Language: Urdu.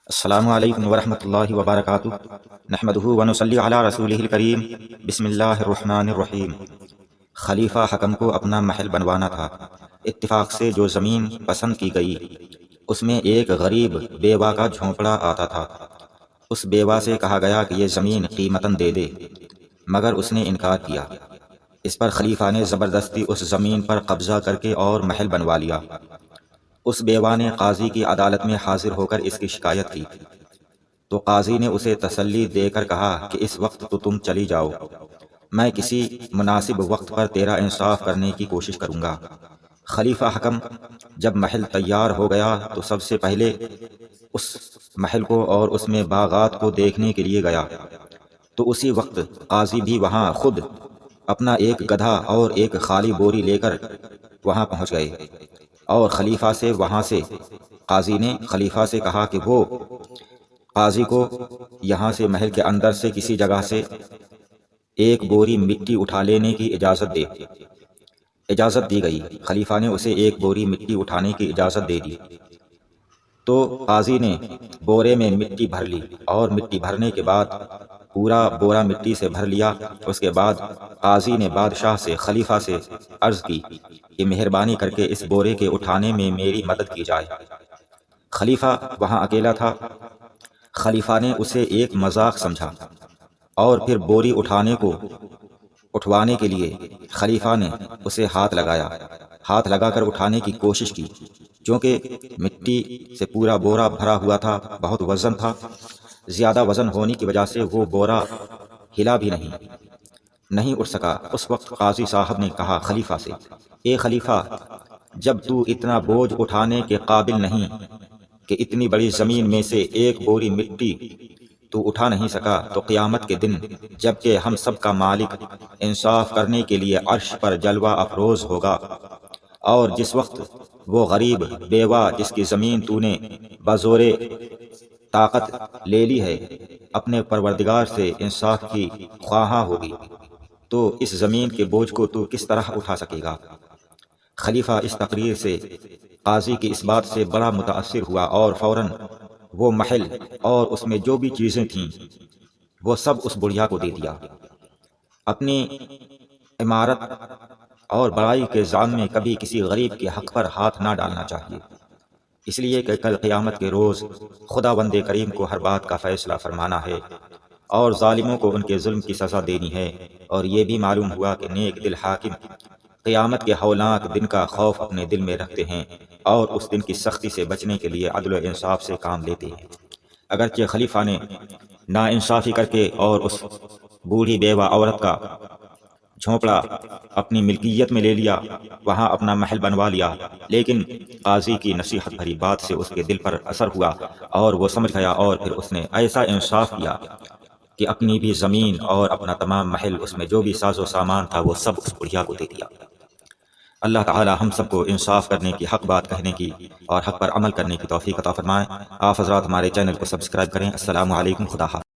السلام علیکم ورحمۃ اللہ وبرکاتہ۔ نحمدہ ونصلی علی رسولہ الکریم۔ بسم اللہ الرحمن الرحیم۔ خلیفہ حکم کو اپنا محل بنوانا تھا۔ اتفاق سے جو زمین پسند کی گئی اس میں ایک غریب بیوہ کا جھونپڑا آتا تھا۔ اس بیوہ سے کہا گیا کہ یہ زمین قیمتاً دے دے، مگر اس نے انکار کیا۔ اس پر خلیفہ نے زبردستی اس زمین پر قبضہ کر کے اور محل بنوا لیا۔ اس بیوہ نے قاضی کی عدالت میں حاضر ہو کر اس کی شکایت کی، تو قاضی نے اسے تسلی دے کر کہا کہ اس وقت تو تم چلی جاؤ، میں کسی مناسب وقت پر تیرا انصاف کرنے کی کوشش کروں گا۔ خلیفہ حکم جب محل تیار ہو گیا تو سب سے پہلے اس محل کو اور اس میں باغات کو دیکھنے کے لیے گیا، تو اسی وقت قاضی بھی وہاں خود اپنا ایک گدھا اور ایک خالی بوری لے کر وہاں پہنچ گئے، اور خلیفہ سے وہاں سے قاضی نے خلیفہ سے کہا کہ وہ قاضی کو یہاں سے محل کے اندر سے کسی جگہ سے ایک بوری مٹی اٹھا لینے کی اجازت دے۔ اجازت دی گئی۔ خلیفہ نے اسے ایک بوری مٹی اٹھانے کی اجازت دے دی، تو قاضی نے بورے میں مٹی بھر لی، اور مٹی بھرنے کے بعد پورا بورا مٹی سے بھر لیا۔ اس کے بعد قاضی نے بادشاہ سے خلیفہ سے عرض کی کہ مہربانی کر کے اس بورے کے اٹھانے میں میری مدد کی جائے۔ خلیفہ وہاں اکیلا تھا۔ خلیفہ نے اسے ایک مذاق سمجھا، اور پھر بوری اٹھوانے کے لیے خلیفہ نے اسے ہاتھ لگایا۔ ہاتھ لگا کر اٹھانے کی کوشش کی، چونکہ مٹی سے پورا بورا بھرا ہوا تھا، بہت وزن تھا۔ زیادہ وزن ہونے کی وجہ سے وہ بورا ہلا بھی نہیں اٹھ سکا۔ اس وقت قاضی صاحب نے کہا خلیفہ سے، اے خلیفہ، جب تو اتنا بوجھ اٹھانے کے قابل نہیں کہ اتنی بڑی زمین میں سے ایک بوری مٹی تو اٹھا نہیں سکا، تو قیامت کے دن جب کہ ہم سب کا مالک انصاف کرنے کے لیے عرش پر جلوہ افروز ہوگا، اور جس وقت وہ غریب بیوہ جس کی زمین تو نے بزور طاقت لے لی ہے اپنے پروردگار سے انصاف کی خواہاں ہوگی، تو اس زمین کے بوجھ کو تو کس طرح اٹھا سکے گا؟ خلیفہ اس تقریر سے قاضی کی اس بات سے بڑا متاثر ہوا، اور فوراً وہ محل اور اس میں جو بھی چیزیں تھیں وہ سب اس بڑھیا کو دے دیا۔ اپنی عمارت اور بڑائی کے ظلم میں کبھی کسی غریب کے حق پر ہاتھ نہ ڈالنا چاہیے، اس لیے کہ کل قیامت کے روز خداوند کریم کو ہر بات کا فیصلہ فرمانا ہے، اور ظالموں کو ان کے ظلم کی سزا دینی ہے۔ اور یہ بھی معلوم ہوا کہ نیک دل حاکم قیامت کے ہولناک دن کا خوف اپنے دل میں رکھتے ہیں، اور اس دن کی سختی سے بچنے کے لیے عدل و انصاف سے کام لیتے ہیں۔ اگرچہ خلیفہ نے ناانصافی کر کے اور اس بوڑھی بیوہ عورت کا جھونپڑا اپنی ملکیت میں لے لیا، وہاں اپنا محل بنوا لیا، لیکن قاضی کی نصیحت بھری بات سے اس کے دل پر اثر ہوا، اور وہ سمجھ گیا، اور پھر اس نے ایسا انصاف کیا کہ اپنی بھی زمین اور اپنا تمام محل، اس میں جو بھی ساز و سامان تھا، وہ سب اس بڑھیا کو دے دیا۔ اللہ تعالی ہم سب کو انصاف کرنے کی، حق بات کہنے کی اور حق پر عمل کرنے کی توفیق عطا فرمائے۔ آپ حضرات ہمارے چینل کو سبسکرائب کریں۔ السلام علیکم، خدا حافظ۔